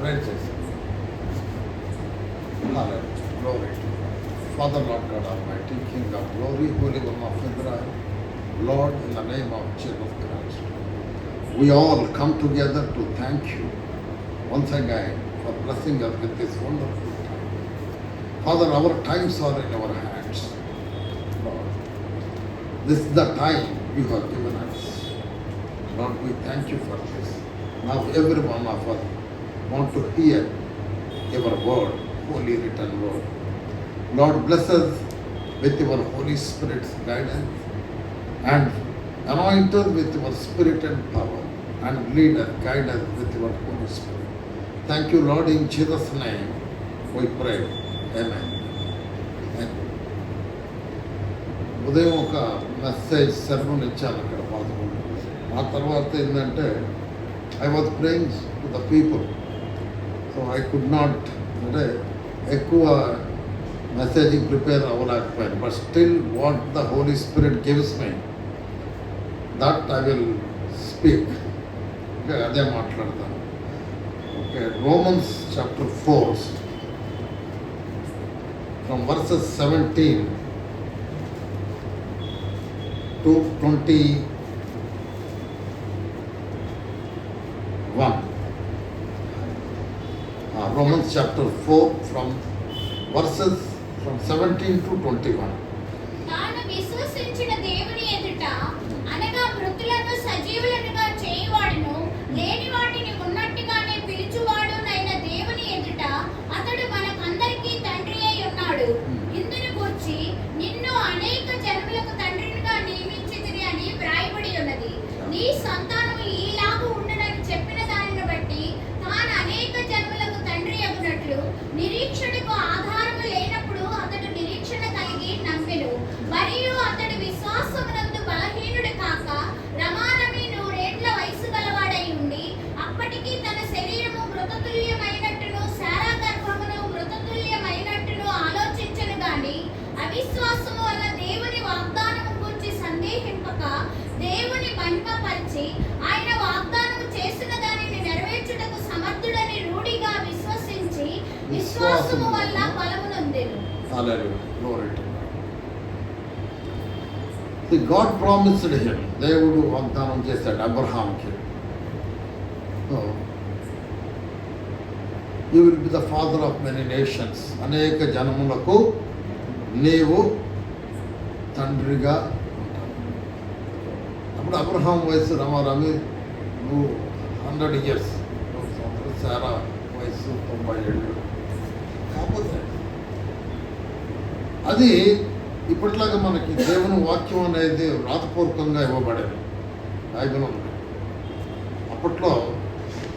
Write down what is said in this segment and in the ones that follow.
Prayer చేశాను. Glory to God. Father, Lord God Almighty, King of glory, Holy One of Israel, Lord, in the name of Jesus Christ, we all come together to thank you once again for blessing us with this wonderful time. Father, our times are in our hands. Lord, this is the time you have given us. Lord, we thank you for this. Now every one of us want to hear your word, holy written word. Lord, bless us with your Holy Spirit's guidance and anoint us with your spirit and power, and lead us, guide us with your Holy Spirit. Thank you, Lord, in Jesus' name we pray. Amen. ఉదయం ఒక message sermon ఇచ్చాను అక్కడ పాల్గొని. ఆ తర్వాత ఏంటంటే I was praying to the people, so I could not, అంటే ఎక్కువ మెసేజింగ్ ప్రిపేర్ అవ్వలేకపోయాను. But still what the Holy Spirit gives me, that I will speak. Okay, అదే మాట్లాడతాను. Okay, Romans chapter 4 from verses 17 to 21. Romans chapter 4 from verses from 17 to 21. తాను విశ్వసించిన దేవుని ఎదుట అనగా మృతులను సజీవులనుగా చేయువాడును, లేని వాటిని ఉన్నట్టుగానే పిలుచువాడునైన దేవుని ఎదుట అతడు మనకందరికీ తండ్రి అయి ఉన్నాడు. ఇందును గూర్చి నిన్ను అనేక జనములకు తండ్రినిగా నియమించితిని అని వ్రాయబడి ఉన్నది. నీ సంతానం ఈలాగు ఉండనని చెప్పిన దానిని బట్టి తాను అనేక జనములకు తండ్రి అగునట్లు నిరీక్షణకు ఆధారము లేనప్పుడు అతడు నిరీక్షణ కలిగి నమ్మెను. మరియు అతడు విశ్వాసమునందు బలహీనుడు కాక రమారమి 100 ఏండ్ల వయసు గలవాడై ఉండి అప్పటికి తన శరీరము మృతతుల్యమైనట్టును శారా గర్భమును మృతతుల్యమైనట్టును ఆలోచించను గాని అవిశ్వాసము వల్ల దేవుని వాగ్దానము గురించి సందేహింపక దేవుని మహిమపరిచి ఆయన వాగ్దానము చేసిన దానిని నెరవేర్చుటకు సమర్థుడని రూఢిగా విశ్వసించి విశ్వాసము వల్ల బలమునొందెను. Hallelujah. Glory to God. See, God promised him, దేవుడు వాగ్దానం చేశాడు అబ్రహాంకి. So, you will be the father of many nations. అనేక జనములకు నీవు తండ్రిగా ఉంటావు. అప్పుడు అబ్రహాం వయసు రమారమి 100 years, సారా వయసు 90 ఏళ్ళు. కాకపోతే అది ఇప్పట్లాగా మనకి దేవుని వాక్యం అనేది వ్రాతపూర్వకంగా ఇవ్వబడేది బైబిల్ ఉంది. అప్పట్లో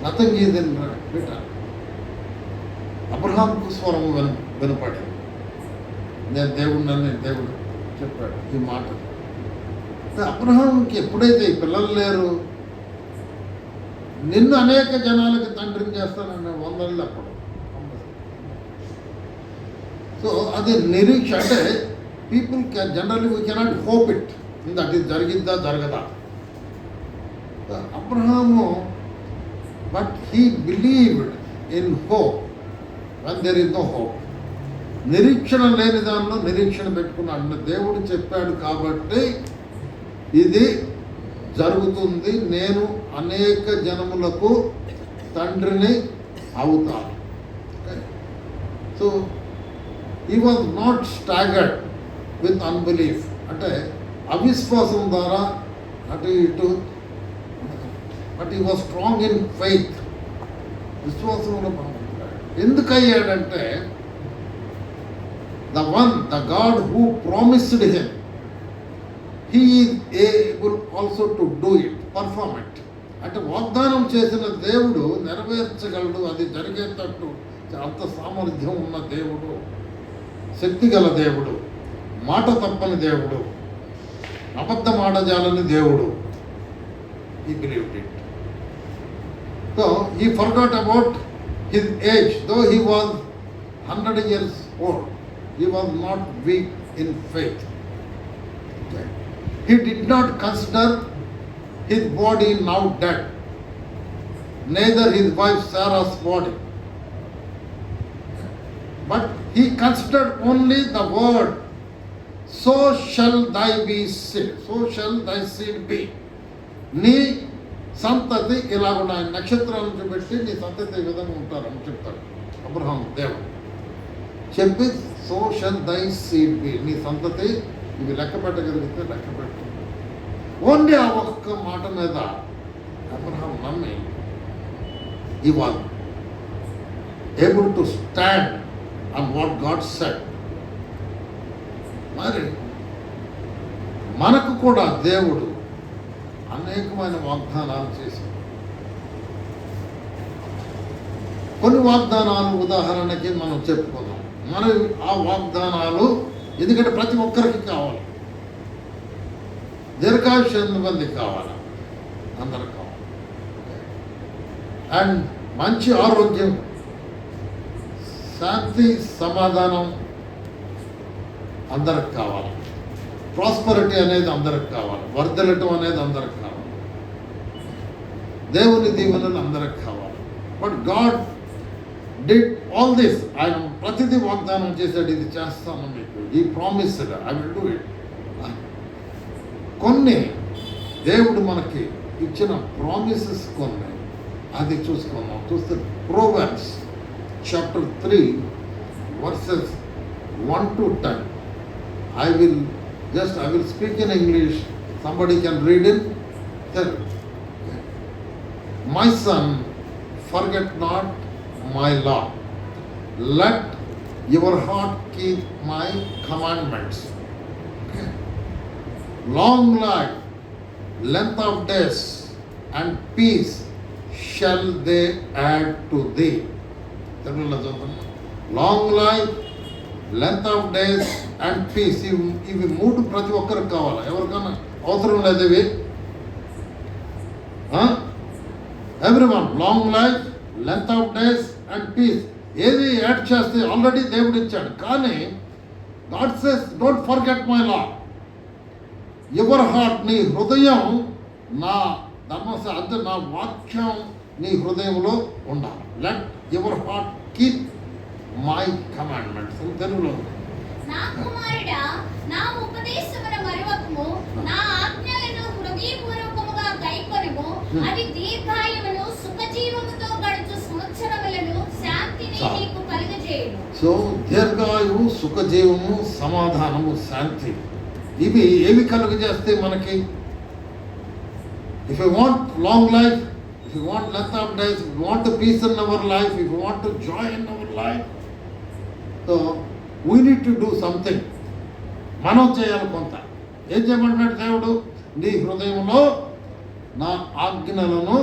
నథింగ్ ఈజ్ ఇన్ రిటర్న్. అబ్రహాంకు స్వరం వినపడింది. నేను దేవుడినని దేవుడు చెప్పాడు ఈ మాట. అబ్రహాంకి ఎప్పుడైతే ఈ పిల్లలు లేరు, నిన్ను అనేక జనాలకి తండ్రిని చేస్తానన్న 100 ఏళ్ళు అప్పుడు. సో అది నిరీక్ష, అంటే people generally we cannot hope it, that ఇది జరిగిద్దా జరగదా. Abraham, but he believed in hope when there is no hope. నిరీక్షణ లేని దానిలో నిరీక్షణ పెట్టుకున్నాడు. దేవుడు చెప్పాడు కాబట్టి ఇది జరుగుతుంది, నేను అనేక జనములకు తండ్రిని అవుతాను. So he was not staggered with unbelief, అంటే అవిశ్వాసం ద్వారా అటు ఇటు, but he was strong in faith. విశ్వాసంలో ఎందుకు అయ్యాడంటే the God who promised him, he is able also to do it, perform it. అంటే వాగ్దానం చేసిన దేవుడు నెరవేర్చగలడు, అది జరిగేటట్టు అంత సామర్థ్యం ఉన్న దేవుడు, శక్తిగల దేవుడు, మాట తప్పని దేవుడు, అబద్ధం ఆడజాలని దేవుడు. He believed it. So he forgot about his age. Though he was 100 years old, he was not weak in faith. Okay. He did not consider his body now dead, neither his wife Sarah's body. But he considered only the word, so shall thy be seed, so shall thy seed be. నీ సంతతి ఇలాగున్న ఆయన నక్షత్రాలను చూపెట్టి నీ సంతతి ఈ విధంగా ఉంటారని చెప్తాడు అబ్రహాం దేవుడు చెప్పి, so shall thy seed be, నీ సంతతి ఇవి లెక్క పెట్టగలిగితే లెక్క పెట్టు. ఓన్లీ ఆ ఒక్క మాట మీద అబ్రహాం నమ్మి he was able to stand on what God said. మరి మనకు కూడా దేవుడు అనేకమైన వాగ్దానాలు చేశాడు. కొన్ని వాగ్దానాలు ఉదాహరణకి మనం చెప్పుకుందాం. మన ఆ వాగ్దానాలు ఎందుకంటే ప్రతి ఒక్కరికి కావాలి. దీర్ఘాయుష్యం మంది కావాలి, అందరికి కావాలి. అండ్ మంచి ఆరోగ్యం, శాంతి, సమాధానం అందరికి కావాలి. ప్రాస్పరిటీ అనేది అందరికి కావాలి. వర్ధలటం అనేది అందరికి కావాలి. దేవుని దీవెనలు అందరికి కావాలి. But God did all this. ఆయన ప్రతిదీ వాగ్దానం చేశాడు, ఇది చేస్తాను మీకు, ఈ promised, I will do it. కొన్ని దేవుడు మనకి ఇచ్చిన ప్రామిసెస్ కొన్ని, అది చూసుకున్నాం. చూస్తే Proverbs chapter 3 versus 1 to 10. I will speak in English. Somebody can read it. Tell. My son, forget not my law. Let your heart keep my commandments. Okay. Long life, length of days, and peace shall they add to thee. Long life, length of days and peace, ఇవి మూడు ప్రతి ఒక్కరికి కావాలి. ఎవరికైనా అవసరం లేదు ఇవి. Everyone, long life, length of days and peace, ఏది యాడ్ చేస్తే ఆల్రెడీ దేవుడు ఇచ్చాడు. కానీ God says don't forget my law. Your heart, నీ హృదయం నా అంటే నా వాక్యం నీ హృదయంలో ఉండాలి. Let your heart keep my commandments. తెలుగులో, నా కుమారుడా, నా ఉపదేశమును మరువకుము, నా ఆజ్ఞలను హృదయపూర్వకముగా గైకొనుము, అవి దీర్ఘాయువును సుఖజీవముతో గడుచు సంవత్సరములను శాంతిని నీకు కలుగజేయును. సో దీర్ఘాయువు, సుఖజీవము, సమాధానము, శాంతి, ఇవి ఏవి కలుగజేస్తే మనకి? If you want long life, if you want length of days, if you want the peace in our life, if you want to joy in our life, so we need to do something. మనం చేయాలి కొంత. ఏం చేయమంటున్నాడు దేవుడు? నీ హృదయంలో నా ఆజ్ఞలను,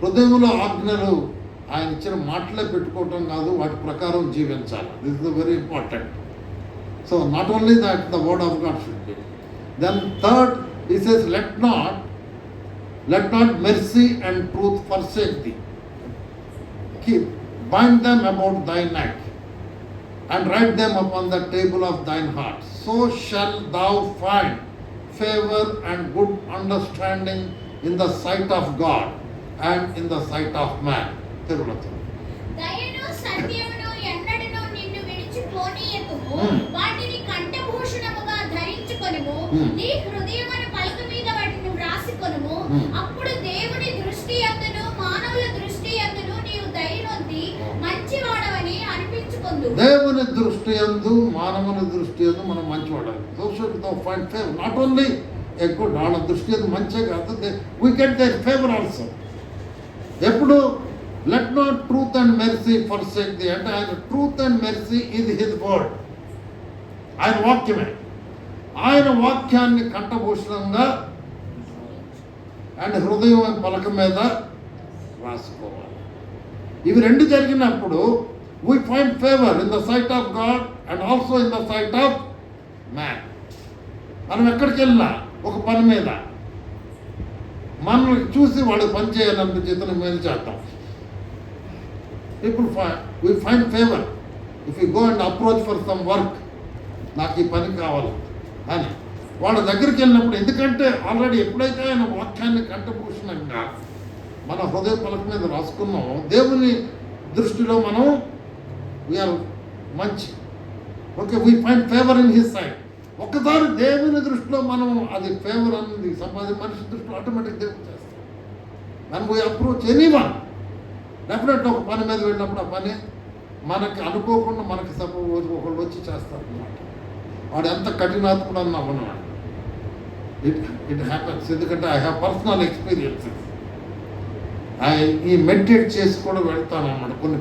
హృదయంలో ఆజ్ఞలు ఆయన ఇచ్చిన మాటలే పెట్టుకోవటం కాదు, వాటి ప్రకారం జీవించాలి. This is very important. So not only that the word of God should be. Then third he says, let not mercy and truth forsake thee. Bind them about thy neck and write them upon the table of thine heart. So shall thou find favor and good understanding in the sight of God and in the sight of man. దయను సత్యమును ఎన్నడను నిన్ను విడిచిపోనీయకుము, వాటిని కంఠభూషణముగా ధరించుకొనుము, నీ హృదయమున పలక మీద వాటిని వ్రాసికొనుము. అప్పుడు దేవుని దృష్టి యందును మానవుల దృష్టి యందును నీవు దయనొంది మంచివాడవని అనిపించుకొందు. దేవుని దృష్టి యందు, మానవుని దృష్టి యందు మనం మంచివాడాలి. So should thou find favor. Not only a good, వాళ్ళ దృష్టి యందు మంచిగా కాదు, we get their favor also. ఎప్పుడు let not truth and mercy forsake thee. అంటే ఆయన truth and mercy is his word. ఆయన వాక్యమే. ఆయన వాక్యాన్ని కంఠభూషణంగా అండ్ హృదయం పలక మీద రాసుకోవాలి. ఇవి రెండు జరిగినప్పుడు we find favor in the sight of God and also in the sight of man. మనం ఎక్కడికి వెళ్ళినా ఒక పని మీద మనల్ని చూసి వాడు పని చేయాలనిపించి ఇతను మేలు చేద్దాం. People we find favor if we go and approach for some work. నాకు ఈ పని కావాలి అని వాళ్ళ దగ్గరికి వెళ్ళినప్పుడు, ఎందుకంటే ఆల్రెడీ ఎప్పుడైతే ఆయన వాక్యాన్ని కంఠభూషణంగా మన హృదయ పలక మీద రాసుకున్నామో, దేవుని దృష్టిలో మనం వీఆర్ మంచి, okay, we find favour in his side. ఒక్కసారి దేవుని దృష్టిలో మనం అది ఫేవర్ అన్నది మనిషి దృష్టిలో ఆటోమేటిక్ దేవుడు చేస్తాం. మనం వీ అప్రోచ్ ఎనీవన్, డెఫినెట్ ఒక పని మీద వెళ్ళినప్పుడు ఆ పని మనకి అనుకోకుండా మనకి సపోజ్ ఒకళ్ళు వచ్చి చేస్తారు అన్నమాట. వాడు ఎంత కఠినాత్ముడు అన్న అవ్వనమాట. ఇట్ హ్యాపన్స్, ఎందుకంటే ఐ హ్యావ్ పర్సనల్ ఎక్స్పీరియన్సెస్. ఈ మెడిటేట్ చేసి కూడా వెళ్తాను అన్నమాట కొన్ని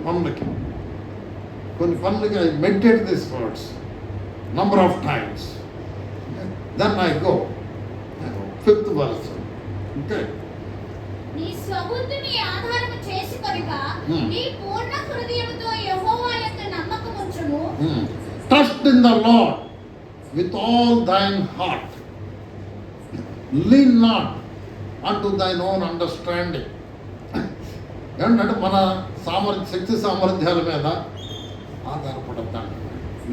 పనులకి I meditate this words number of times, then I go 5th verse. Okay, నీ స్వబుద్ధిని ఆధారము చేసుకొనగా నీ పూర్ణ హృదయముతో యెహోవా యందు నమ్మకముంచుము. Trust in the lord with all thine heart, lean not unto thine own understanding. ఏంటంటే మన శక్తి సామర్థ్యాల మీద ఆధారపడద్దండి.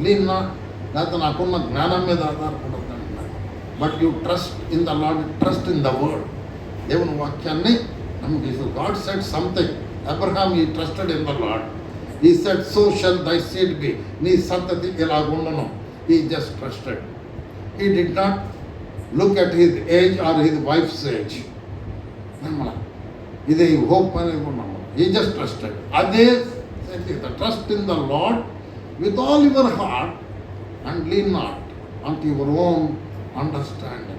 లీన్ నాట్, లేకపోతే నాకున్న జ్ఞానం మీద ఆధారపడద్దండి. But you trust in the lord, trust in the word. దేవుని వాక్యాన్ని నమ్మకి. God said something. Abraham he trusted in the lord. He said so shall thy seed be, నీ సంతతి ఇలాగుండను. He just trusted. He did not look at his age or his wife's age. ఇది hope అనేది ఉన్నాము. He just trusted. అదే trust in the lord with all your heart and lean not unto your own understanding.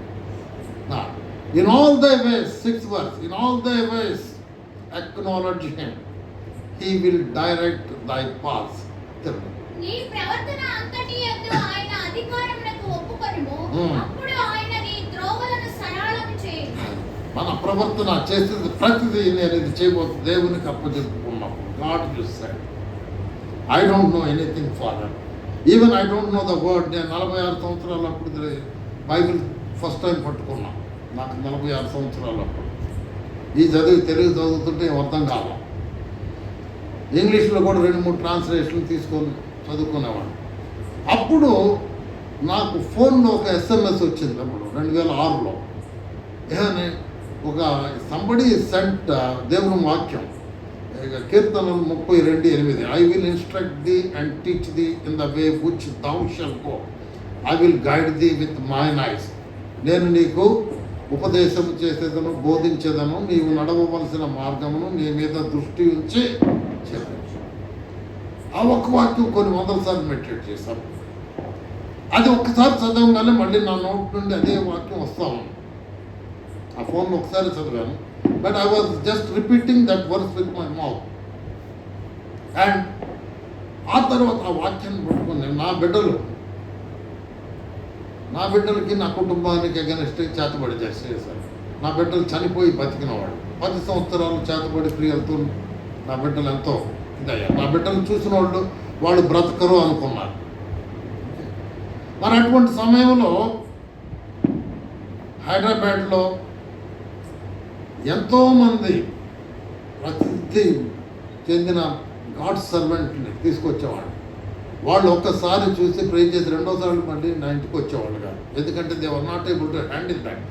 In all thy ways, 6th verse, in all thy ways acknowledge him, he will direct thy paths. నీ ప్రవర్తన అంతటి యందు ఆయన అధికారమునకు ఒప్పుకొనుము, అప్పుడు ఆయన నీ త్రోవలను సరళము చేయును. మన ప్రవర్తన చేసేది ప్రతిదీ నేను ఇది చేయబోతు దేవునికి అప్పచెప్పుకున్నప్పుడు God you said I don't know anything father, even I don't know the word. నేను 46 సంవత్సరాలు అప్పుడు బైబిల్ ఫస్ట్ టైం పట్టుకున్నా. నాకు 46 సంవత్సరాలు అప్పుడు. ఈ తెలుగు చదువుతుంటే అర్థం కాల. ఇంగ్లీష్లో కూడా 2-3 ట్రాన్స్లేషన్లు తీసుకొని చదువుకునేవాడు. అప్పుడు నాకు ఫోన్లో ఒక SMS వచ్చింది. అప్పుడు 2006లో ఏమని, ఒక సంబడి సెంట్ దేవుని వాక్యం, కీర్తనలు 32:8, I will instruct thee and teach thee in the way which thou shalt go, I will guide thee with mine eyes. నేను నీకు ఉపదేశం చేసేదను, బోధించేదను, నీవు నడవవలసిన మార్గమును నీ మీద దృష్టి ఉంచి చెప్పు. ఆ ఒక్క వాక్యం కొన్ని 100 సార్లు మెడిటేట్ చేశాను. అది ఒక్కసారి చదవగానే మళ్ళీ నా నోట్ నుండి అదే వాక్యం వస్తా ఉంది. ఆ ఫోన్లో ఒకసారి చదివాను, but I was just repeating that verse with my mouth. And ఆ తర్వాత ఆ వాక్యాన్ని పట్టుకుని నా బిడ్డలకి నా కుటుంబానికి అగెనిస్ట్ చేతబడి చేసేసారు. నా బిడ్డలు చనిపోయి బతికినవాడు. 10 సంవత్సరాలు చేతబడి క్రియలతో నా బిడ్డలు ఎంతో ఇదయ్యారు. నా బిడ్డలు చూసిన వాళ్ళు బ్రతకరు అనుకున్నారు. మరి అటువంటి సమయంలో హైదరాబాద్లో ఎంతోమంది ప్రసిద్ధి చెందిన గాడ్ సర్వెంట్ని తీసుకొచ్చేవాడు. వాళ్ళు ఒక్కసారి చూసి ప్రే చేసి రెండోసార్లు మళ్ళీ నా ఇంటికి వచ్చేవాళ్ళు కాదు. ఎందుకంటే they were not able to handle that,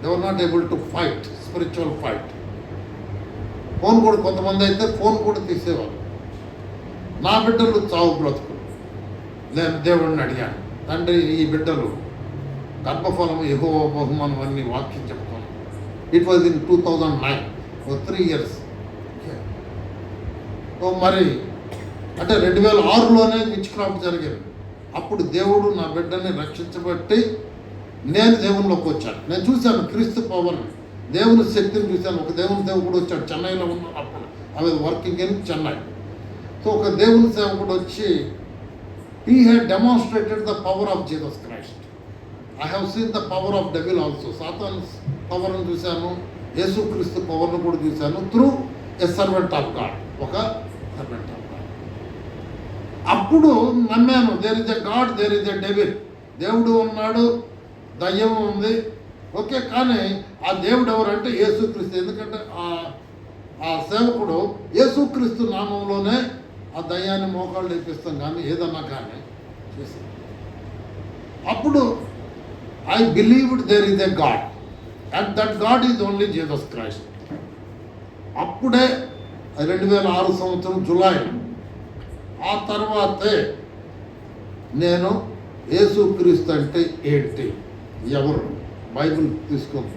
they were not able to fight spiritual fight. Phone కూడా కొంతమంది అయితే ఫోన్ కూడా తీసేవాళ్ళు. నా బిడ్డలు చావు బ్రతుకులు. నేను దేవుడిని అడిగాను, తండ్రి ఈ బిడ్డలు గర్భఫలం యెహోవా బహుమానం అన్ని వాక్యం చెప్తాను. It was in 2009, 3 years. మరి అంటే 2006లోనే విచ్ క్రాఫ్ట్ జరిగింది. అప్పుడు దేవుడు నా బిడ్డని రక్షించబట్టి నేను దేవునిలోకి వచ్చాను. నేను చూశాను క్రీస్తు పవర్ని, దేవుని శక్తిని చూశాను. ఒక దేవుని సేవకుడు వచ్చాడు, చెన్నైలో ఉన్నాను అప్పుడు. I was working in Chennai. So ఒక దేవుని సేవకుడు వచ్చి he had demonstrated the power of Jesus Christ. I have seen the power of devil also. సాతాను పవర్ను చూశాను, యేసుక్రీస్తు పవర్ను కూడా చూశాను through a servant of God, ఒక సర్వెంట్ ఆఫ్ గాడ్. అప్పుడు నమ్మాను, there is a God, there is a devil. దేవుడు ఉన్నాడు, దయ్యం ఉంది, ఓకే. కానీ ఆ దేవుడు ఎవరంటే యేసుక్రీస్తు. ఎందుకంటే ఆ సేవకుడు యేసుక్రీస్తు నామంలోనే ఆ దయ్యాన్ని మోకాళ్ళు లేపిస్తాం కానీ ఏదన్నా కానీ చేస్తాం. అప్పుడు I believed there is a God and that God is only Jesus Christ. అప్పుడే 2006 సంవత్సరం జూలై ఆ తర్వాతే నేను యేసుక్రీస్తు అంటే ఏంటి, ఎవరు, బైబిల్ తీసుకొని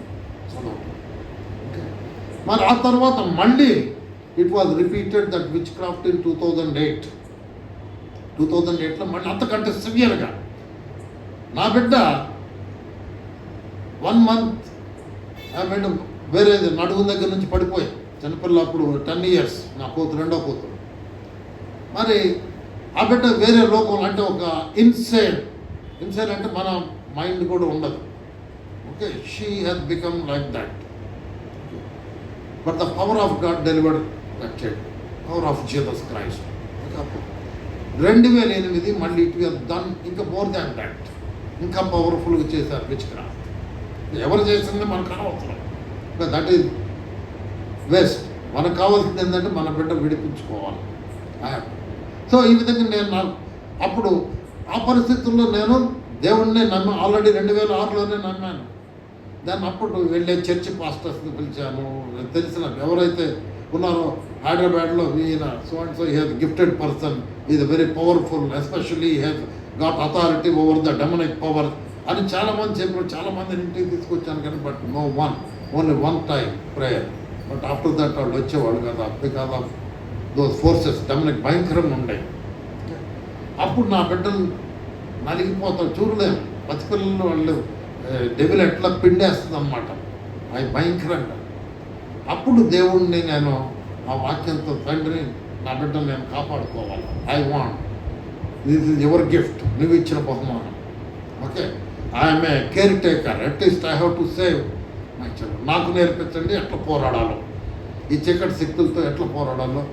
చదవటం. ఓకే, మరి ఆ తర్వాత మళ్ళీ it was repeated that which craft in 2008లో మళ్ళీ అంతకంటే సివియర్గా. నా బిడ్డ 1 month వేరే నడుము దగ్గర నుంచి పడిపోయి చిన్నపిల్ల, అప్పుడు 10 years, నా కూతురు, రెండో కూతురు. మరి ఆ బిడ్డ వేరే లోకంలో, అంటే ఒక ఇన్సేన్ అంటే మన మైండ్ కూడా ఉండదు. Okay, she has become like that. But the power of God delivered that child, power of Jesus Christ. 2008 మళ్ళీ ఇట్ వాస్ డన్ ఇంకా మోర్ దాన్ దట్, ఇంకా పవర్ఫుల్గా చేశారు విచ్ క్రాఫ్ట్. ఎవరు చేసింది మనకు అనవసరం, దట్ ఈజ్ వేస్ట్. మనకు కావాల్సింది ఏంటంటే మన బిడ్డ విడిపించుకోవాలి. సో ఈ విధంగా నేను అప్పుడు ఆ పరిస్థితుల్లో నేను దేవుణ్ణి నమ్మి ఆల్రెడీ 2006లోనే నమ్మాను. దాన్ని అప్పుడు వెళ్ళే చర్చి పాస్టర్స్ని పిలిచాను. తెలిసిన ఎవరైతే ఉన్నారో హైదరాబాద్లో, ఈయన so and so, he has gifted person, is very powerful, especially he has got authority over the demonic power అని చాలామంది చెప్పారు. చాలామందిని ఇంటికి తీసుకొచ్చాను కానీ but no one, only 1 time prayer. But after that వాళ్ళు వచ్చేవాళ్ళు కదా, because of those forces demonic భయంకరంగా ఉండేవి. అప్పుడు నా బిడ్డలు నలిగిపోతారు, చూడలేము. పసిపిల్లలు వాళ్ళు డెవిల్ ఎట్లా పిండేస్తుంది అన్నమాట, అవి భయంకరంగా. అప్పుడు దేవుణ్ణి నేను ఆ వాక్యంతో, తండ్రి నా బిడ్డను నేను కాపాడుకోవాలి, I want, this is your gift, నువ్వు ఇచ్చిన బహుమానం. Okay, I'm a care taker, at least I have to save my children. నాకు నేర్పించండి ఎట్లా పోరాడాలో, ఈ చీకటి శక్తులతో ఎట్లా పోరాడాలో.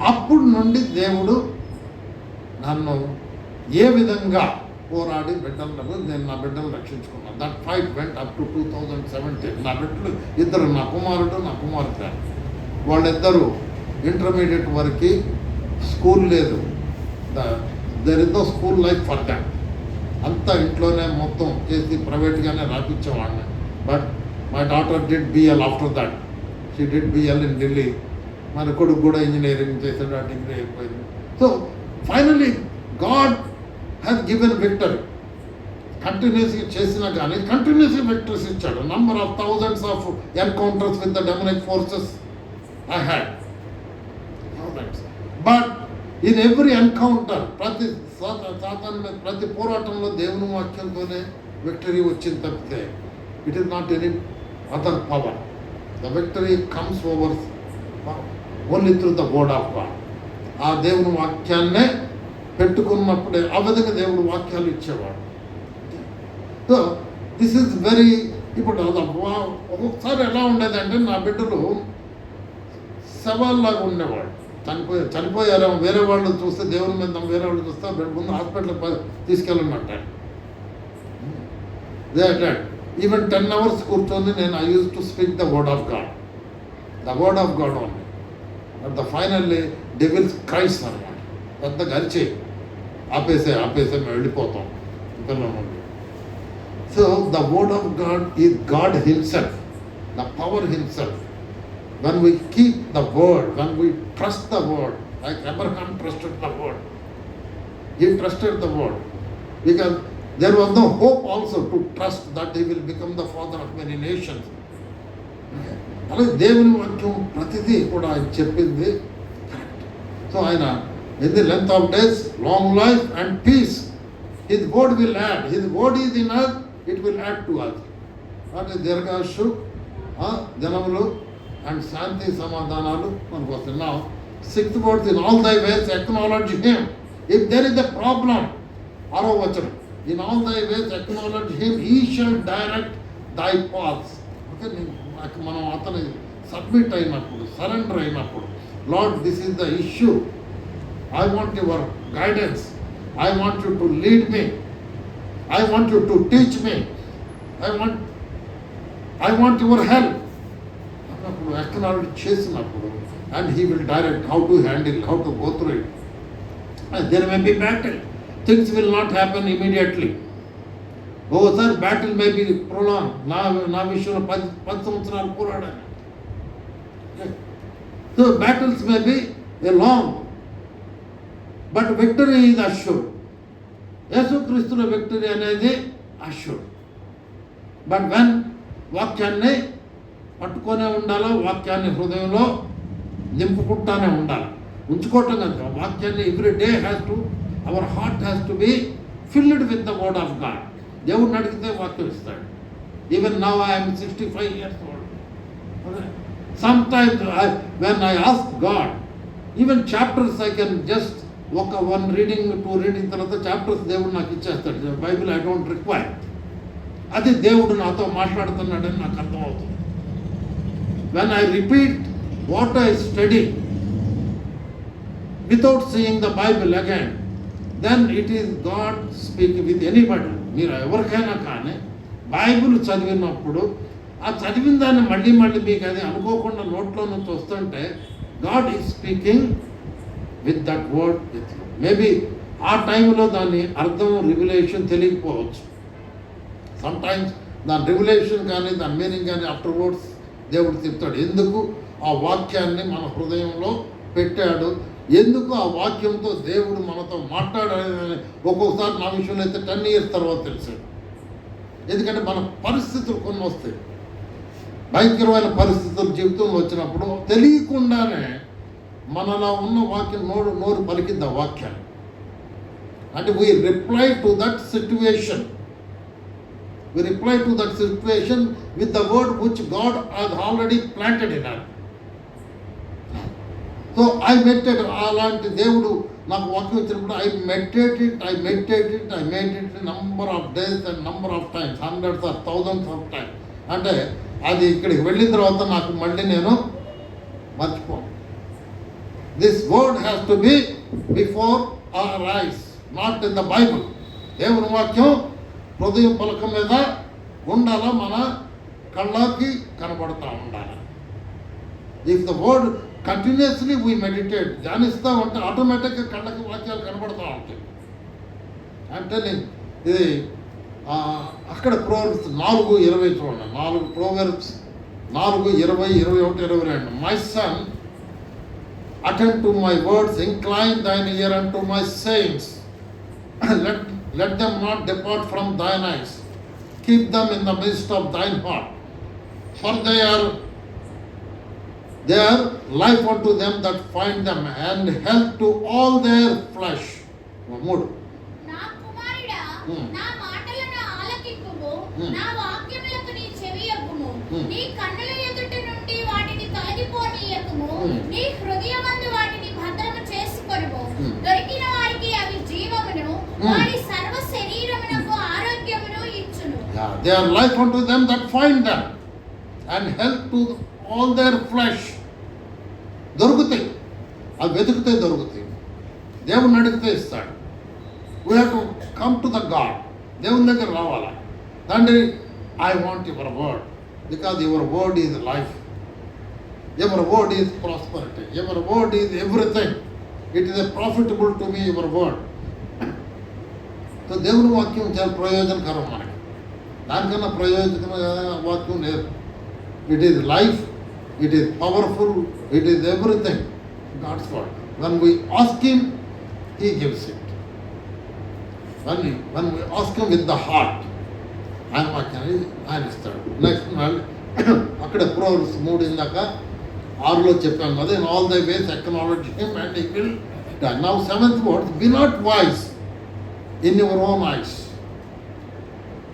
అప్పుడు నుండి దేవుడు నన్ను ఏ విధంగా పోరాడి బిడ్డలను, నేను నా బిడ్డలను రక్షించుకున్నాను. That fight went up to 2017. నా బిడ్డలు ఇద్దరు, నా కుమారుడు నా కుమార్తె, వాళ్ళిద్దరూ ఇంటర్మీడియట్ వరకు స్కూల్ లేదు, there is no school life for that. అంతా ఇంట్లోనే మొత్తం చేసి ప్రైవేట్గానే రాపించేవాడిని. But my daughter did BL after that, she did BL in Delhi. మన కొడుకు కూడా ఇంజనీరింగ్ చేసాడు, ఆ డిగ్రీ అయిపోయింది. So finally God has given victory. కంటిన్యూస్గా చేసినా కానీ కంటిన్యూస్గా విక్టరీస్ ఇచ్చాడు. Number of thousands of encounters with the demonic forces I had. But in every encounter, ప్రతి సాతాను మీద, ప్రతి పోరాటంలో దేవుని వాక్యంతోనే విక్టరీ వచ్చింది తప్పితే it is not any other power. The victory comes over only through the word of God. ఆ దేవుని వాక్యాన్నే పెట్టుకున్నప్పుడే ఆ విధంగా దేవుడు వాక్యాలు ఇచ్చేవాడు. సో దిస్ ఈజ్ వెరీ, ఇప్పుడు ఒక్కొక్కసారి ఎలా ఉండేదంటే నా బిడ్డలు శవాల్లాగా ఉండేవాడు, చనిపోయారేమో, వేరే వాళ్ళు చూస్తే దేవుని మీద వేరే వాళ్ళు చూస్తే ముందు హాస్పిటల్కి తీసుకెళ్ళమంట. ఈవెన్ 10 hours కూర్చొని నేను I use to speak the word of God, the word of God only. At the finally devils cries అనమాట, పెద్ద గరిచే ఆపేసే మేము వెళ్ళిపోతాం పిల్లల నుండి. So the word of God is God himself, the power himself. When we keep the word, when we trust the word, like Abraham trusted the word, he trusted the word because there was no hope also to trust that he will become the father of many nations. అలాగే దేవుని వాక్యం ప్రతిదీ కూడా ఆయన చెప్పింది correct. So ఆయన in the length of days, long life and peace, his word will add. His word is in us, it will add to us. That is దీర్ఘాయుష్షు, జనములు and శాంతి సమాధానాలు మనకు వస్తాయి. Now 6th verse, in all thy ways acknowledge him. If there is a problem, 6వ వచనం, in all thy ways acknowledge him, he shall direct thy paths. Okay, మనం అతని submit అయినప్పుడు, surrender అయినప్పుడు, lord this is the issue, I want your guidance, I want you to lead me, I want you to teach me, I want your help. అన్నప్పుడు acknowledge చేసినప్పుడు, and he will direct how to handle, how to go through it. And there may be battle, things will not happen immediately. ఒకసారి battle may be prolong. నా విషయంలో 10 సంవత్సరాలు పోరాడాను. So battles may be a long, but victory is assured. యేసుక్రీస్తుల victory అనేది assured. But when వాక్యాన్ని పట్టుకొనే ఉండాలో, వాక్యాన్ని హృదయంలో నింపుకుంటానే ఉండాలి, ఉంచుకోవటం కదా. వాక్యాన్ని every day our heart has to be filled with the word of God. దేవుడిని అడిగితే వాక్యం ఇస్తాడు. Even now I'm 65 years old. Sometimes when I ask God, even chapters I can just one reading, 2 reading తర్వాత chapters దేవుడు నాకు ఇచ్చేస్తాడు. Bible I don't require. అది దేవుడు నాతో మాట్లాడుతున్నాడని నాకు అర్థమవుతుంది. When I repeat what I study without seeing the Bible again, then it is God speaking with anybody. మీరు ఎవరికైనా కానీ బైబిల్ చదివినప్పుడు ఆ చదివిన దాన్ని మళ్ళీ మీకు అది అనుకోకుండా నోట్లో నుంచి వస్తుంటే God is speaking with that word with you. Maybe ఆ టైంలో దాని అర్థం రివిలేషన్ తెలియకపోవచ్చు. సమ్టైమ్స్ దాని రివిలేషన్ కానీ దాని మీనింగ్ కానీ ఆఫ్టర్వర్డ్స్ దేవుడు చెప్తాడు. ఎందుకు ఆ వాక్యాన్ని మన హృదయంలో పెట్టాడు, ఎందుకు ఆ వాక్యంతో దేవుడు మనతో మాట్లాడాలని ఒక్కొక్కసారి నా విషయంలో అయితే 10 years తర్వాత తెలిసాడు. ఎందుకంటే మన పరిస్థితులు కొన్ని వస్తాయి, భయంకరమైన పరిస్థితులు జీవితంలో వచ్చినప్పుడు తెలియకుండానే మనలో ఉన్న వాక్యం నోరు పలికిద్ది ఆ వాక్యాన్ని. అంటే we reply to that situation. We reply to that situation with the word which God has already planted in us. So I meditate. అలాంటి దేవుడు నాకు వాక్యం ఇచ్చినప్పుడు I meditate it number of days and number of times, hundreds or thousands of times. అంటే అది ఇక్కడికి వెళ్ళిన తర్వాత నాకు మళ్ళీ నేను మర్చిపోను. This word has to be before our eyes, not in the Bible. దేవుని వాక్యం హృదయం పలకం మీద ఉండాలా, మన కళ్ళకి కనబడుతూ ఉండాలి. If the word continuously we meditate, ధ్యానిస్తూ ఉంటే ఆటోమేటిక్గా కళ్ళకి వాక్యాలు కనబడుతూ ఉంటాయి. అంటే ఇది అక్కడ ప్రోవర్బ్స్ 4:20 చూడండి. 4 Proverbs 4:20, 21, 22. My son, attend to my words, incline thine ear unto my sayings. Let them not depart from thine eyes. Keep them in the midst of thine heart. For they are life unto them that find them, and health to all their flesh. మూడు. నా కుమారుడా, నా మాటలను ఆలకింపుము, నా వాక్యములకు నీ చెవియొగ్గుము. నీ కన్నుల ఎదుట నుండి వాటిని తొలగిపోనీయకుము. నీ హృదయమందు వాటిని భద్రము చేసుకొనుము. దొరికిన వారికి అవి జీవమును, వారి సర్వ శరీరమునకు ఆరోగ్యమును ఇచ్చును. They are life unto them that find them, and health to all their flesh. దొరుకుతాయి, అవి వెతికితే దొరుకుతాయి. దేవుని అడిగితే ఇస్తాడు. We have to come to the God. దేవుని దగ్గర రావాలా. తండ్రి, I want your word, because your word is life, your word is prosperity, your word is everything. It is a profitable to me your word. So దేవుని వాక్యం చాలా ప్రయోజనకరం మనకి. దానికన్నా ప్రయోజనకరమైన వాక్యం లేదు. It is life, it is powerful, it is everything. God's word. When we ask him, he gives it. When we ask him with the heart, ఆయన వాక్యాన్ని ఆయన ఇస్తాడు. నెక్స్ట్ అక్కడ ప్రోవర్బ్స్ 3 ఇందాక 6లో చెప్పాను కదా. In all the ways acknowledge him and he will done. Now 7th word, be not wise in your own eyes.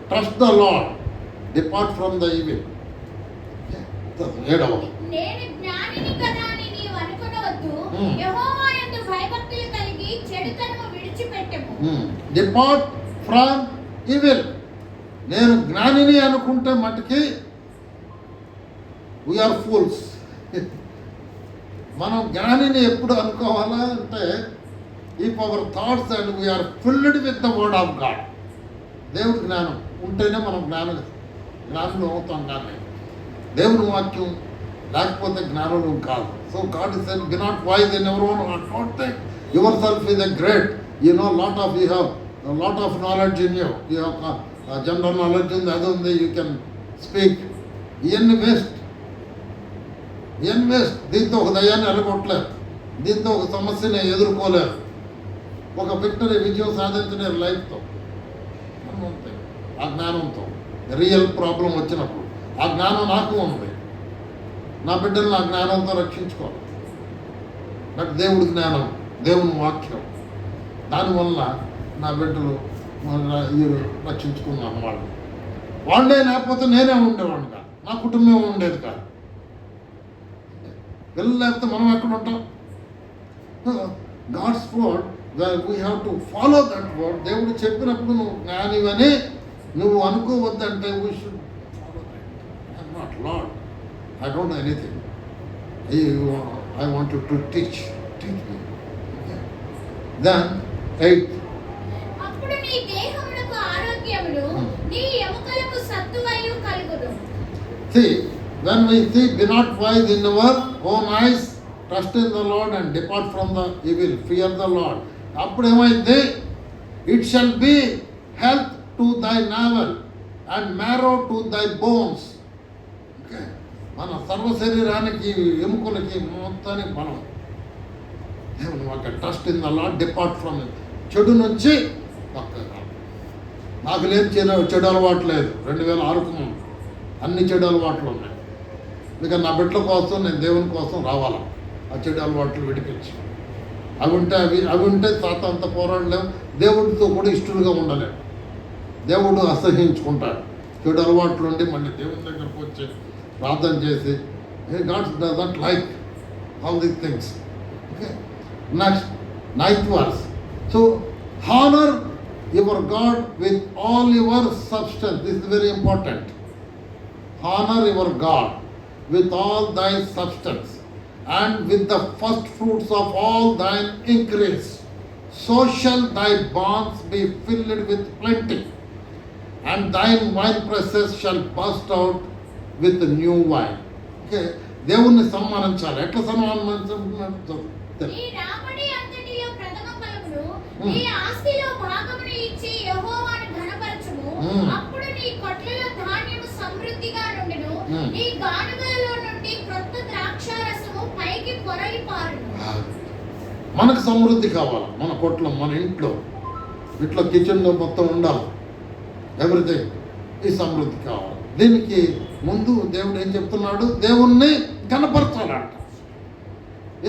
Trust the Lord, depart from the evil. నేను జ్ఞానిని కదా అని నీవు అనుకొనవద్దు. యెహోవా యందు భయభక్తులు కలిగి చెడుతనము విడిచిపెట్టుము. Depart from evil. నేను జ్ఞానిని అనుకుంటే మటుకి we are fools. మనం జ్ఞానిని ఎప్పుడు అనుకోవాలా అంటే, if our thoughts and we are filled with the word of God. దేవుడి జ్ఞానం ఉంటేనే మనం జ్ఞానులు అవుతాం. కానీ దేవుని వాక్యం లేకపోతే జ్ఞానులు కాదు. So God is said, be not wise in your own heart. Not think yourself is a great. You have lot of knowledge in you. You have general knowledge ఉంది, అది ఉంది, యూ కెన్ స్పీక్. ఇవన్నీ waste. దీంతో ఒక దయ్యాన్ని ఎలగొట్టలేరు, దీంతో ఒక సమస్యని ఎదుర్కోలేరు. ఒక విక్టరీ విజయం సాధించలేరు లైఫ్తో. అంతే ఆ జ్ఞానంతో రియల్ ప్రాబ్లం వచ్చినప్పుడు ఆ జ్ఞానం నాకు ఉంది. నా బిడ్డలు నా జ్ఞానంతో రక్షించుకోవాలి. నాకు దేవుడి జ్ఞానం, దేవుని వాక్యం, దానివల్ల నా బిడ్డలు రక్షించుకున్నాను. వాళ్ళే లేకపోతే నేనే ఉండేవాడిని కాదు, నా కుటుంబం ఉండేది కాదు. పిల్లలు లేకపోతే మనం ఎక్కడ ఉంటాం? God's word, we have to follow that word. దేవుడు చెప్పినప్పుడు నువ్వు జ్ఞానివని నువ్వు అనుకోవద్దంటే we should follow that. I'm not lord, I don't know anything, I want to teach me. Then 8, అప్పుడు నీ దేహమునకు ఆరోగ్యమును నీ ఎముకలకు సత్తువయు కలుగును. See, when we see, be not wise in our own eyes, trust in the Lord and depart from the evil, fear the Lord. అప్పుడు ఏమైంది? It shall be health to thy navel and marrow to thy bones. Okay? మన సర్వ శరీరానికి, ఎముకలకి, మొత్తానికి బలం. దేవుని వాక్యం, trust in the lord, depart from it. చెడు నుంచి పక్కగా. నాకు లేదు చెడు అలవాటు లేదు. 2006కు ముందు అన్ని చెడు అలవాట్లు ఉన్నాయి. ఇక నా బిడ్డల కోసం నేను దేవుని కోసం రావాలా, ఆ చెడు అలవాట్లు విడిపించి. అవి ఉంటే సాతానుతో పోరాడలేము, దేవుడితో కూడా ఇష్టలుగా ఉండలేము. దేవుడు అసహించుకుంటాడు. చెడు అలవాట్లు ఉండి మళ్ళీ దేవుని దగ్గరకు వచ్చి ప్రార్థన చేసి, God doesn't like all these things. Okay, next 9th verse. So honour your God with all your substance. This is very important. Honor your God with all thy substance and with the first fruits of all thine increase. So shall thy barns be filled with plenty, and thine wine presses shall burst out with new wine. Okay, దేవుణ్ణి సన్మానించాలి. ఎట్లా సన్మానించాలి? నీ రాబడి అంతటిలో ప్రథమ ఫలమును నీ ఆస్తిలో భాగమును ఇచ్చి యెహోవాను ఘనపరచుము. అప్పుడు నీ కొట్లలో ధాన్యము సమృద్ధిగా నుండును, నీ గానుగలలో నుండి క్రొత్త ద్రాక్షారసము పైకి పొరలి పారును. మనకు సమృద్ధి కావాలి. మన కొట్లో, మన ఇంట్లో, కిచెన్లో మొత్తం ఉండాలి. ఎవ్రీథింగ్ ఈ సమృద్ధి కావాలి. దీనికి ముందు దేవుడు ఏం చెప్తున్నాడు? దేవుణ్ణి కనపరచాలంట.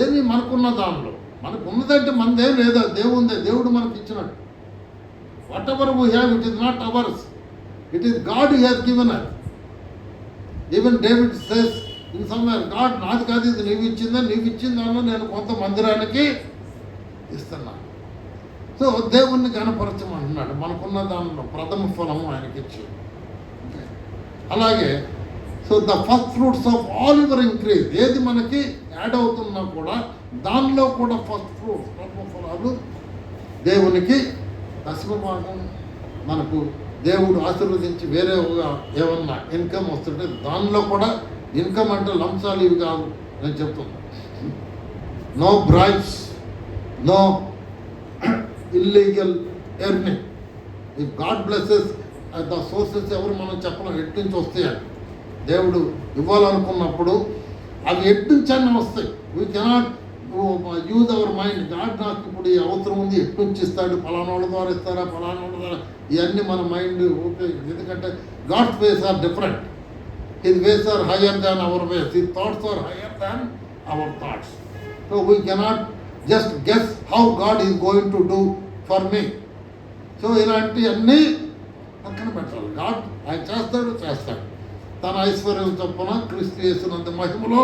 ఏది మనకున్న దానిలో, మనకు ఉన్నదంటే మనదేం లేదా, దేవుందే. దేవుడు మనకి ఇచ్చినట్టు. Whatever we have, it is not ours, it is God he has given us. Even David says in somewhere, God నాది కాదు, ఇది నీవు ఇచ్చిన దానిలో నేను కొంత మందిరానికి ఇస్తున్నాను. సో దేవుణ్ణి గణపరచమంటున్నాడు. మనకున్న దానిలో ప్రథమ ఫలము ఆయనకి ఇచ్చి. అలాగే so the first fruits of all your increase, ఏది మనకి యాడ్ అవుతున్నా కూడా దానిలో కూడా ఫస్ట్ ఫ్రూట్స్, ప్రథమ ఫలాలు దేవునికి దశమ భాగం మనకు దేవుడు ఆశీర్వదించి వేరే ఏమన్నా ఇన్కమ్ వస్తుంటే దానిలో కూడా, ఇన్కమ్ అంటే లంచాలు ఇవి కాదు నేను చెప్తున్నాను. No bribes, no illegal earning. If God blesses the sources ఎవరు మనం చెప్పలేం ఎటు నుంచి వస్తాయని. దేవుడు ఇవ్వాలనుకున్నప్పుడు అవి ఎటు నుంచి అన్నీ వస్తాయి. We cannot use our mind. God నాకు ఇప్పుడు ఈ అవసరం ఉంది, ఎటు నుంచి ఇస్తాడు, ఫలానోళ్ళ ద్వారా ఇస్తారా, ఫలానోళ్ళ ద్వారా, ఇవన్నీ మన మైండ్ ఉపయోగించి. ఎందుకంటే God's ways are different. His ways are higher than our ways, his thoughts are higher than our thoughts. So we cannot just guess how God is going to do for me. So ఇలాంటివన్నీ పక్కన పెట్టాలి. God ఆయన చేస్తాడు. తన ఐశ్వర్యం చొప్పున క్రీస్తు యేసునంత మహిమలో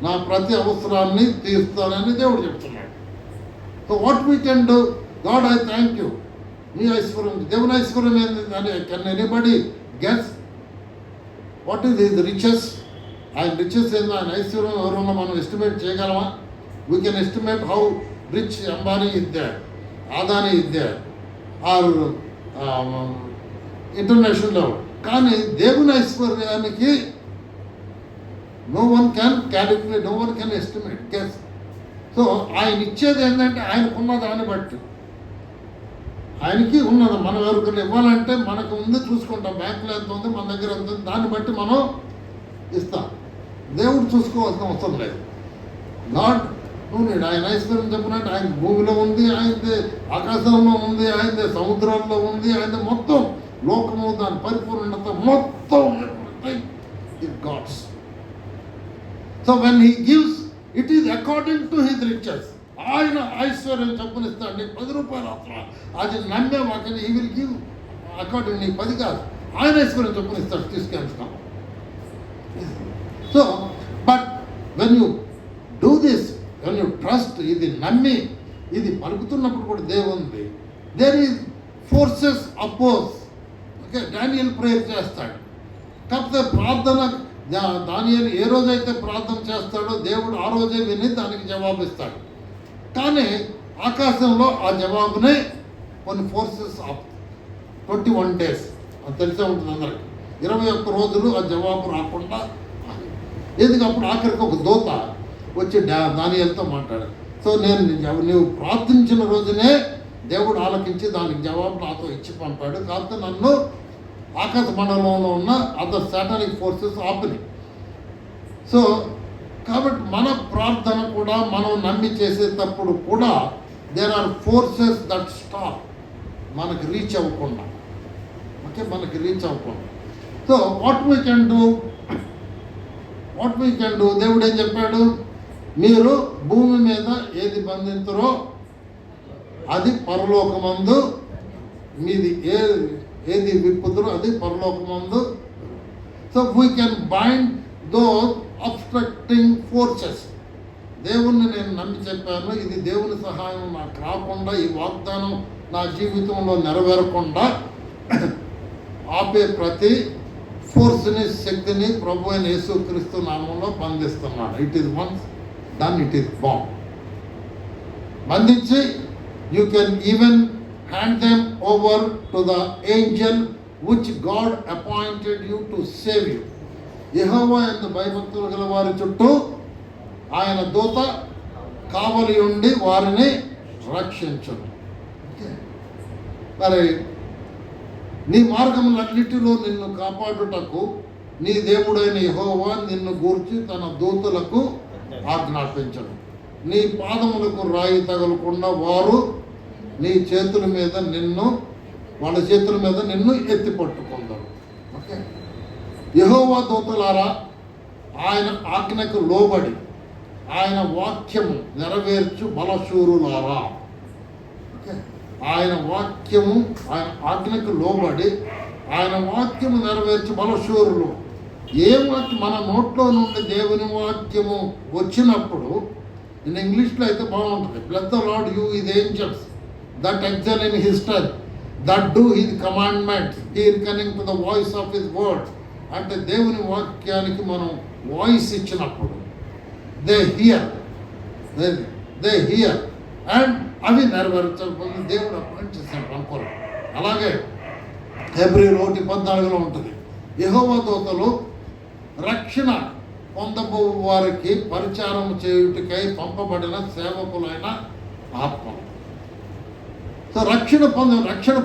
నా ప్రతి అవసరాన్ని తీరుస్తానని దేవుడు చెప్తున్నాడు. So what we can do? God, I thank you. నీ ఐశ్వర్యం, దేవుని ఐశ్వర్యం ఏంది అని can anybody guess what is his riches? ఆయన రిచెస్ ఏందో, ఆయన ఐశ్వర్యం ఎవరన్నా మనం ఎస్టిమేట్ చేయగలమా? We can estimate how rich Ambani is there, Adani is there, or international level. కానీ దేవుని ఐశ్వర్యానికి no one can calculate, no one can estimate, guess. So ఆయన ఇచ్చేది ఏంటంటే ఆయనకున్న దాన్ని బట్టి, ఆయనకి ఉన్నది. మనం ఎవరికైనా ఇవ్వాలంటే మనకు ఉంది చూసుకుంటాం, బ్యాంకులో ఎంత ఉంది, మన దగ్గర ఎంత ఉంది, దాన్ని బట్టి మనం ఇస్తాం. దేవుడు చూసుకోవాల్సిన అవసరం లేదు. గాడ్ అవునండి, ఆయన ఐశ్వర్యం చెప్పినట్టు ఆయన భూమిలో ఉంది, ఆయనదే ఆకాశంలో ఉంది, ఆయనదే సముద్రాల్లో ఉంది, ఆయనదే మొత్తం లోకము దాని పరిపూర్ణత మొత్తం it God's. So when he gives it is according to his riches. ఆయన ఐశ్వర్యం చెప్పునిస్తాడు. నీకు 10 రూపాయలు అవసరం, అది నమ్మే వాటిని హీ విల్ గివ్ అకార్డింగ్. నీకు 10 కాదు, ఆయన ఐశ్వర్యం చెప్పునిస్తాడు, తీసుకెళ్తాం. So but when you do this, when you trust, ఇది నమ్మి ఇది పలుకుతున్నప్పుడు కూడా దేవుంది, there is forces oppose. Okay, Daniel prayer చేస్తాడు. కాకపోతే ప్రార్థన దానియేలు ఏ రోజైతే ప్రార్థన చేస్తాడో దేవుడు ఆ రోజే విని దానికి జవాబిస్తాడు. కానీ ఆకాశంలో ఆ జవాబునే కొన్ని ఫోర్సెస్ ఆఫ్ 21 days అది తెలిసే ఉంటుంది అందరికి. 21 రోజులు ఆ జవాబు రాకుండా, ఎందుకు అప్పుడు ఆఖరికి ఒక దూత వచ్చి దానియేలుతో మాట్లాడాడు. సో నువ్వు ప్రార్థించిన రోజునే దేవుడు ఆలకించి దానికి జవాబు నాతో ఇచ్చి పంపాడు. కాకపోతే నన్ను ఆకాశ మండలంలో ఉన్న అదర్ సాటానిక్ ఫోర్సెస్ ఆపినాయి. సో కాబట్టి మన ప్రార్థన కూడా మనం నమ్మి చేసేటప్పుడు కూడా there are forces that stop, మనకి రీచ్ అవ్వకుండా. ఓకే, మనకి రీచ్ అవ్వకుండా. So what we can do, దేవుడు ఏం చెప్పాడు? మీరు భూమి మీద ఏది బంధించరో అది పరలోకమందు, మీది ఏది విప్పుతురో అది పరలోకమందు. So we can bind those obstructing forces. దేవుణ్ణి నేను నమ్మి చెప్పాను, ఇది దేవుని సహాయం నాకు రాకుండా, ఈ వాగ్దానం నా జీవితంలో నెరవేరకుండా ఆపే ప్రతి ఫోర్స్ని, శక్తిని ప్రభు అయిన యేసుక్రీస్తు నామంలో బంధిస్తున్నాడు. It is once done, it is bond. బంధించి you can even hand them over to the angel which God appointed you to save you. యెహోవా యందు భయభక్తులు గల వారి చుట్టూ ఆయన దూత కావలి ఉండి వారిని రక్షించును. మరి నీ మార్గములన్నిటిలో నిన్ను కాపాడుటకు నీ దేవుడైన యెహోవా నిన్ను గూర్చి తన దూతలకు ఆజ్ఞాపించను. నీ పాదములకు రాయి తగలకుండా వారు నీ చేతుల మీద వాళ్ళ చేతుల మీద నిన్ను ఎత్తి పట్టుకుందరు. ఓకే, యెహోవా దూతలారా, ఆయన ఆజ్ఞకు లోబడి ఆయన వాక్యము నెరవేర్చు బలశూరులారా. ఓకే, ఆయన వాక్యము, ఆయన ఆజ్ఞకు లోబడి ఆయన వాక్యము నెరవేర్చు బలశూరులు. ఏ వాక్యం మన నోట్లో నుండి దేవుని వాక్యము వచ్చినప్పుడు, ఇన్ ఇంగ్లీష్లో అయితే బాగుంటుంది, bless the lord you his angels that excel in his strength, that do his commandments, hearkening to the voice of his word. అంటే దేవుని వాక్యానికి మనం వాయిస్ ఇచ్చినప్పుడు దే హియర్ అండ్ అవి నెరవేర్చకపోతే దేవుడు అపాయింట్ చేశాడు అనుకోరు. అలాగే హెబ్రీయులు 1:14 ఉంటుంది, యెహోవా దూతలు రక్షణ పొందబో వారికి పరిచారం చేయుటకై పంపబడిన సేవకులైన ఆత్మలు. సో రక్షణ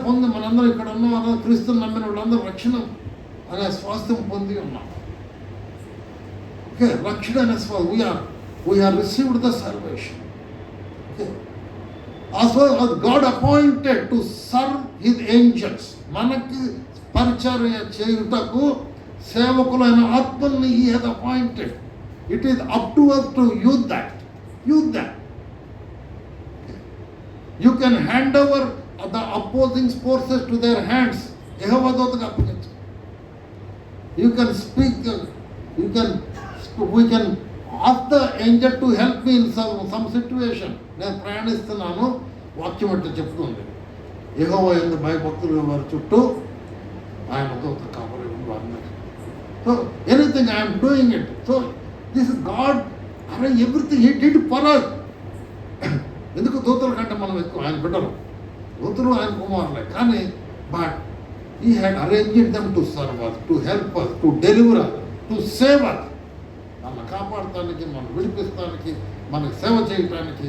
పొంది మనందరూ ఇక్కడ ఉన్న క్రీస్తుని నమ్మిన వాళ్ళందరూ రక్షణ అనే స్వాస్థ్యం పొంది ఉన్నాం. ఓకే, రక్షణ అనే we have received the salvation. Okay, as well as God appointed to serve his angels. మనకి పరిచర్య చేయుటకు సేవకులైన ఆత్మల్ని he has appointed. It is up to us to use that. You can hand over the opposing forces to their hands. Jehovah దూతకు అప్పగించు. We can ask the angel to help me in some situation. నేను ప్రయాణిస్తున్నాను, వాక్యం అంటే చెప్తుంది, యెహోవా యందు భయభక్తులు వారి చుట్టూ ఆయన దూత కాపరి వారిని. So anything I'm doing it. So this is God everything he did for us. ఎందుకు దూతల కంటే మనం ఎక్కువ ఆయన బిడ్డలు, దూతలు ఆయన కుమారులే. కానీ but he had arranged them to serve us, to help us, to deliver us, to save us. మనల్ని కాపాడటానికి, మనం విడిపిస్తానికి, మనకు సేవ చేయటానికి,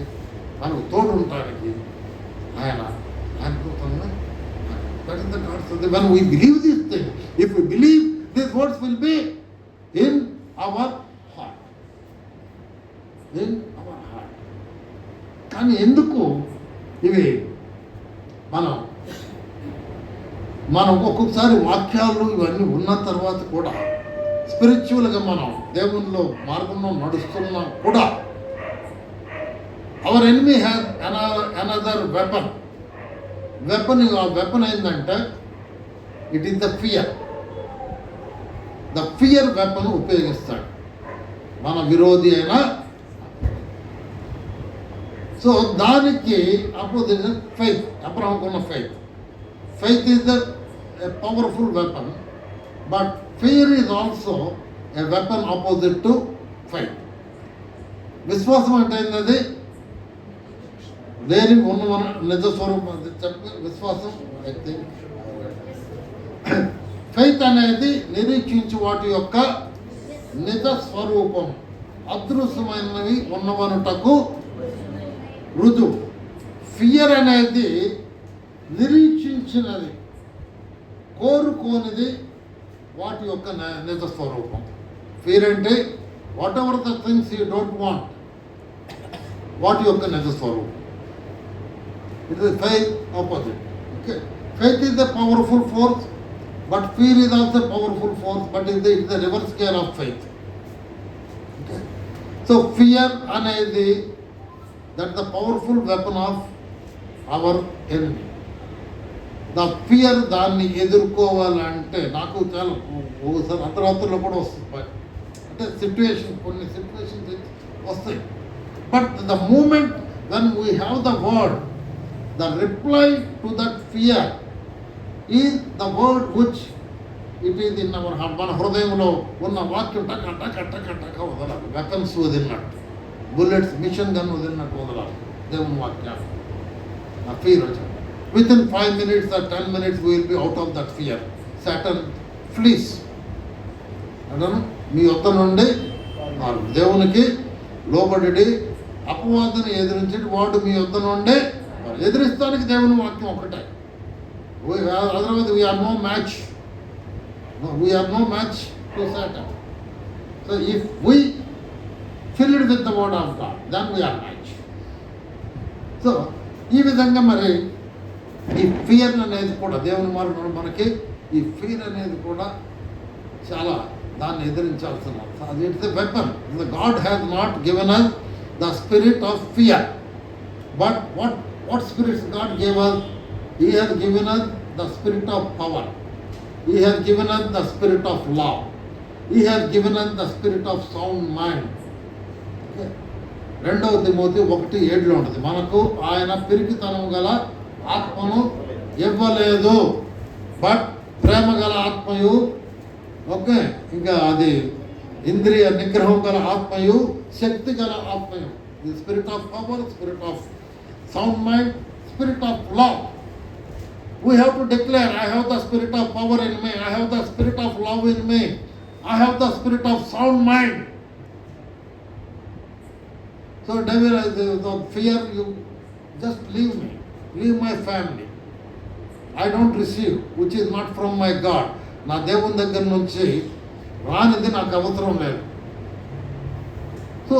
మనకు తోడు ఉండటానికి ఆయన దూతల్ని. That is the God's will. When we believe these things, if we believe, these words will be in our heart. In our heart. ఇవి మనం ఒక్కొక్కసారి వాక్యాలు ఇవన్నీ ఉన్న తర్వాత కూడా స్పిరిచువల్గా మనం దేవునిలో మార్గంలో నడుస్తున్నా కూడా our enemy has another weapon. ఆ వెపన్ ఏంటంటే it is the fear. The fear weapon ఉపయోగిస్తాడు మన విరోధి అయినా. సో దానికి అపోజిట్ ఫెయిత్. అబ్రహాంకున్న faith is the powerful weapon, but fear is also a weapon opposite to faith. విశ్వాసం అంటే ఏంటది? లేని ఉన్న నిజ స్వరూపం చెప్పి విశ్వాసం. ఐ థింక్ ఫెయిత్ అనేది నిరీక్షించు వాటి యొక్క నిజ స్వరూపం, అదృశ్యమైనవి ఉన్నవనుటకు రుజువు. ఫియర్ అనేది నిరీక్షించినది, కోరుకోనిది వాటి యొక్క నిజ స్వరూపం. ఫియర్ అంటే whatever the things you don't want, వాటి యొక్క నిజ స్వరూపం. It is faith opposite. Okay, faith is the powerful force, but fear is also powerful force, but it is the reverse care of faith. Okay, so fear అనేది that the powerful weapon of our enemy. The fear దాన్ని ఎదుర్కోవాలంటే నాకు చాలా ఒకసారి అర్ధరాత్రుల్లో కూడా వస్తుంది. అంటే కొన్ని సిచ్యువేషన్స్ వస్తాయి. But the moment when we have the word, the reply to that fear is the word which it is in our heart. మన హృదయంలో ఉన్న వాక్యం టక టక టక టక వదలాలి. వెపన్స్ వదిలినట్టు, బుల్లెట్స్, మిషన్ గన్ వదిలినట్టు వదలాలి దేవుని వాక్యాన్ని. ఆ ఫియర్ వచ్చాడు. Within 5 minutes or 10 minutes we will be out of that fear. Satan flees. అంటాను మీ యొద్ద నుండి దేవునికి లోబడి అపవాదిని ఎదిరించి వాడు మీ యొద్ద నుండి. ఎదిరిస్తానికి దేవుని వాక్యం ఒకటే. Otherwise we are no match. We are no match to Satan. So if we filled with the word of God then we are match. సో ఈ విధంగా మరి ఈ ఫియర్ అనేది కూడా దేవుని మార్గంలో మనకి ఈ ఫియర్ అనేది కూడా చాలా దాన్ని ఎదిరించాల్సిన. It's a weapon. God has not given us the spirit of fear, but what spirits God gave us? He has given us the spirit of power. He has given us the spirit of love. He has given us the spirit of sound mind. Okay. 2 Timothy 1:7 ఉంటుంది, మనకు ఆయన పిరికితనం గల ఆత్మను ఇవ్వలేదు, but ప్రేమ గల ఆత్మయు. Okay, ఇంకా అది ఇంద్రియ నిగ్రహం గల ఆత్మయు, శక్తి గల ఆత్మయు. The spirit of power, spirit of sound mind, spirit of love. We have to declare, I have the spirit of power in me, I have the spirit of love in me, I have the spirit of sound mind. So devil, the fear, you just leave me, leave my family. I don't receive, which is not from my God. నా దేవుని దగ్గర నుంచి రానిది నాకు అవసరం లేదు. So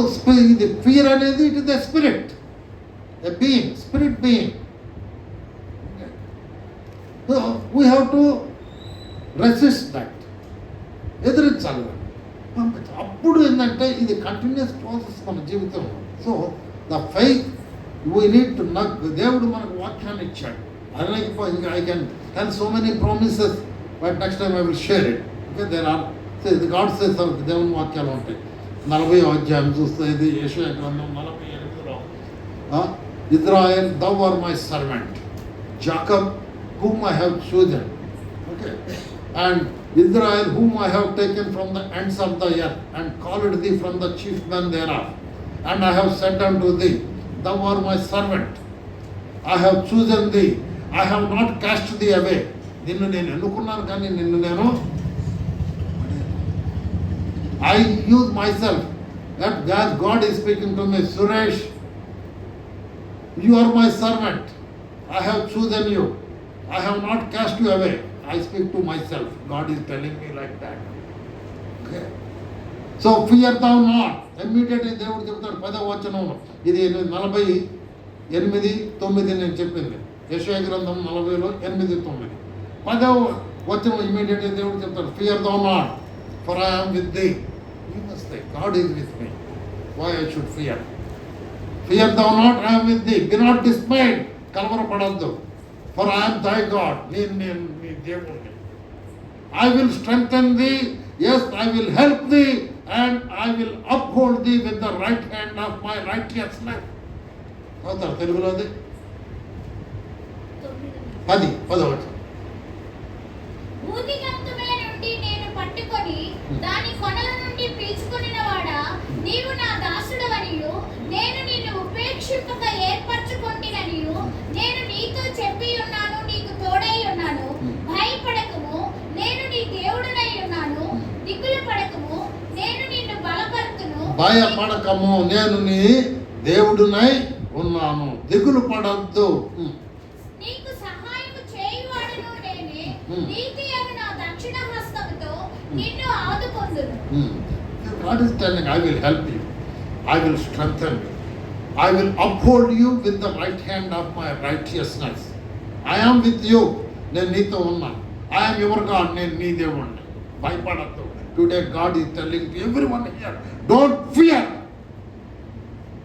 ఇది fear అనేది it is the spirit, a being, spirit being. So we have to resist that, ఎదిరించాలి. అప్పుడు ఏంటంటే ఇది కంటిన్యూస్ ప్రాసెస్ మన జీవితంలో. So the faith we need to దేవుడు మనకు వాక్యాన్ని ఇచ్చాడు. ఇంకా I can tell so many promises, but next time I will share it. Okay, there are God says, దేవుని వాక్యాలు ఉంటాయి. 40వ అధ్యాయం చూస్తే ఇది యెషయా గ్రంథం 48లో, Israel thou art my servant, Jacob whom I have chosen. Okay, and Israel whom I have taken from the ends of the earth and called thee from the chief men thereof, and I have said unto thee, thou art my servant, I have chosen thee, I have not cast thee away. నిన్ను నేను ఎన్నుకున్నాను కానీ నిన్ను నేను I use myself. That God is speaking to me, Suresh, you are my servant, I have chosen you, I have not cast you away. I speak to myself. God is telling me like that. Okay. So fear thou not. Immediately దేవుడు చెప్తాడు 10వ వచనంలో, ఇది 40 8:9 నేను చెప్పింది. యెషయా గ్రంథం 40లో 8:9. 10వ వచనం ఇమీడియట్గా దేవుడు చెప్తాడు, fear thou not for I am with thee. You must say God is with me, why I should fear. Fear thou not, I am with thee, be not dismayed, కలవరపడద్దు. For I am thy God, నేను నీ దేవుడిని. I will strengthen thee, yes I will help thee, and I will uphold thee with the right hand of my righteousness. అవుతారు తెలుగులోది 10వ వచనం. భూదిగంతముల నుండి నేను పట్టుకొని దాని కొనల నుండి పీల్చుకొనినవాడా, నీవు నా దాసుడవనియు నేను నిన్ను ఉపేక్షింపక ఏర్పరచుకొంటిననియు నేను నీతో చెప్పి ఉన్నాను, నీకు తోడై ఉన్నాను. భయపడకము, నేను నీ దేవుడనై ఉన్నాను. దిగులు పడకము, నేను నిన్ను బలపరుతును. భయపడకము, నేను నీ దేవుడునై ఉన్నాను. దిగులు పడద్దు. నీకు సహాయము చేయువాడును నేనే. నీతి అను నా దక్షిణ హస్తముతో నిన్ను ఆదుకొందును. God is telling, I will help you, I will strengthen you, I will uphold you with the right hand of my righteousness. I am with you, నేను నీతో ఉన్నా. I am your God, నేను నీ దేవుణ్ణి. భయపడద్దు. Today God is telling to everyone here, don't fear.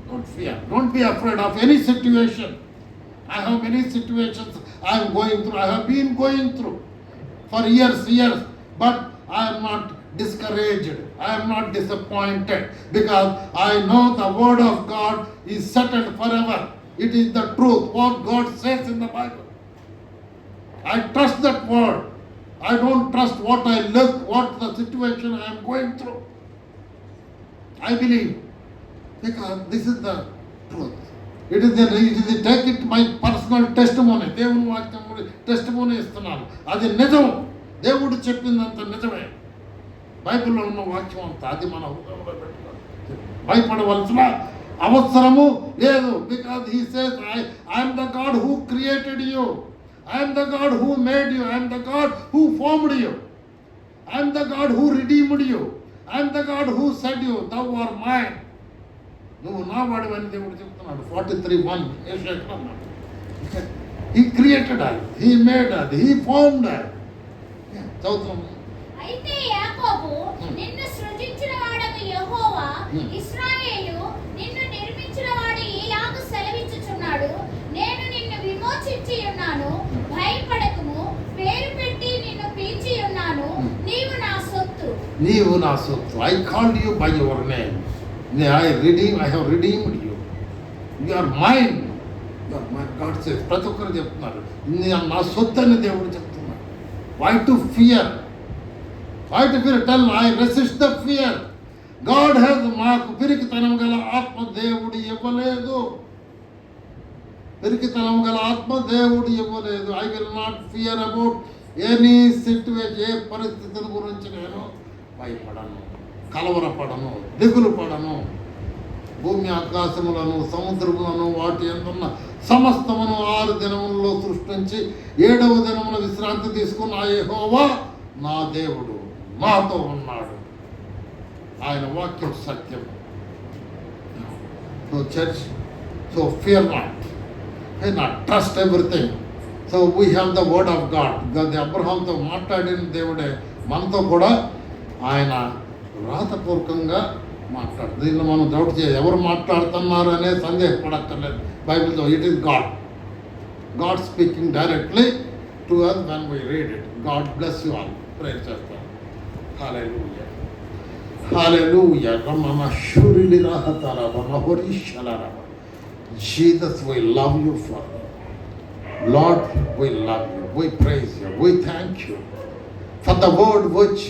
Don't fear. Don't be afraid of any situation. I have many situations I am going through. I have been going through for years, but I am not discouraged. I am not disappointed, because I know the word of God is settled forever. It is the truth, what God says in the Bible. I trust that word. I don't trust what I live, what the situation I am going through. I believe, because this is the truth. It is take it my personal testimony. దేవుని వాక్యం testimony ఇస్తున్నాను. అది నిజం. దేవుడు చెప్పిందంత నిజమే. బైబిల్లో ఉన్న వాక్యం అంతా అది మన హృదయంలో పెట్టుకోవాలి. భయపడవలసిన అవసరము లేదు. Because he says, I am the God who created you. I am the God who made you. I am the God who formed you. I am the God who redeemed you. I am the God who said you, thou art mine. నువ్వు నా వాడివని దేవుడు చెప్తున్నాడు. 43:1 యెషయా గ్రంథం. He created us, He made us, He formed us. చదువుతాం. అయితే యాకోబు నిన్ను సృజించిన వాడగు యెహోవా, ఇశ్రాయేలు నిన్ను నిర్మించిన వాడు ఇలాగ సెలవిచ్చుచున్నాడు, నేను నిన్ను విమోచించి ఉన్నాను. భయపడకుము, పేరు పెట్టి నిన్ను పిలిచి ఉన్నాను. నీవు నా సొత్తు. నీవు నా సొత్తు. I called you by your name. I have redeemed you. You are mine. You are mine. God says. ప్రతి ఒక్కరు చెప్తున్నారు, నా సొత్తు అని దేవుడు చెప్తున్నాడు. Why to fear? Why to fear? Tell me, I resist the fear. God has మాకు పిరికితనం గల ఆత్మ దేవుడు ఇవ్వలేదు. పిరికితనం గల ఆత్మ దేవుడు ఇవ్వలేదు. I will not fear about any situation. ఏ పరిస్థితుల గురించి నేను భయపడను, కలవరపడను, దిగులు పడను. భూమి ఆకాశములను సముద్రములను వాటి యందున్న సమస్తమును 6 దినములలో సృష్టించి 7వ దినమున విశ్రాంతి తీసుకున్న ఆ యెహోవా నా దేవుడు నాతో ఉన్నాడు. ఆయన వాక్యం సత్యం. So church, so fear not, trust everything. So we have the word of God. అబ్రహాంతో మాట్లాడిన దేవుడే మనతో కూడా ఆయన రాతపూర్వకంగా మాట్లాడు. దీనిలో మనం డౌట్ చేయాలి, ఎవరు మాట్లాడుతున్నారు అనే సందేహపడక్కర్లేదు. బైబిల్తో it is God speaking directly to us when we read it. God bless you all. Prayer చేస్తాను. Hallelujah, hallelujah. Ramana షురిలి రాహతర రమహోరిషలర. Jesus, we love you, Father. Lord, we love you. We praise you. We thank you for the word which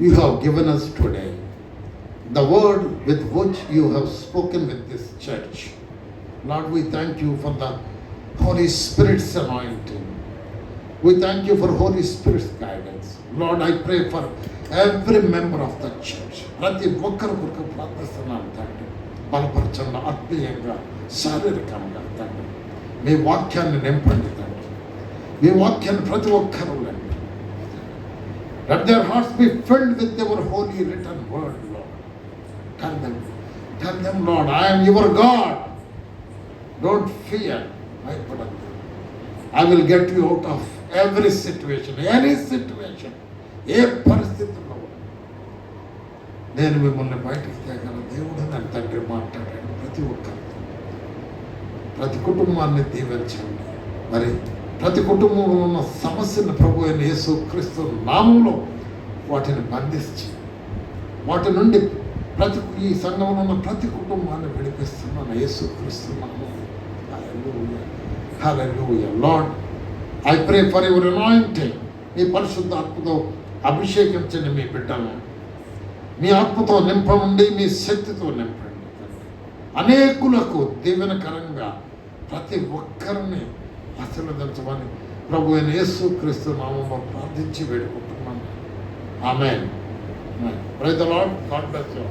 you have given us today, the word with which you have spoken with this church. Lord, we thank you for the Holy Spirit's anointing. We thank you for Holy Spirit's guidance. Lord, I pray for every member of the church. ప్రతి ఒక్కరి కొరకు ప్రార్థిస్తున్నాను తండ్రి. బలపరచండి ఆత్మీయంగా, శారీరకంగా తండ్రి. మీ వాక్యాన్ని నింపండి తండ్రి. మీ వాక్యాన్ని ప్రతి ఒక్కరూ నింపండి. Let their hearts be filled with your holy written word, Lord. Tell them, Lord, I am your God. Don't fear. భయపడద్దు. I will get you out of every situation, any situation. ఏ పరిస్థితుల్లో నేను మిమ్మల్ని బయటకు తేగల దేవుడు నన్ను తండ్రి మాట్లాడాడు. ప్రతి ఒక్కరితో, ప్రతి కుటుంబాన్ని దీవించండి. మరి ప్రతి కుటుంబంలో ఉన్న సమస్యను ప్రభు అయిన యేసు క్రీస్తు నామంలో వాటిని బంధించి వాటి నుండి ఈ సంఘంలో ఉన్న ప్రతి కుటుంబాన్ని విడిపిస్తున్నాను యేసు క్రీస్తు నామంలో. Hallelujah. Lord, I pray for your anointing. మీ పరిశుద్ధ ఆత్మతో అభిషేకించండి మీ బిడ్డను. మీ ఆత్మతో నింపండి, మీ శక్తితో నింపండి. అనేకులకు దీవెనకరంగా ప్రతి ఒక్కరిని ఆశీర్వదించమని ప్రభు అయిన యేసు క్రీస్తు నామములో ప్రార్థించి వేడుకుంటున్నాను. Amen. Praise the lord. God bless you.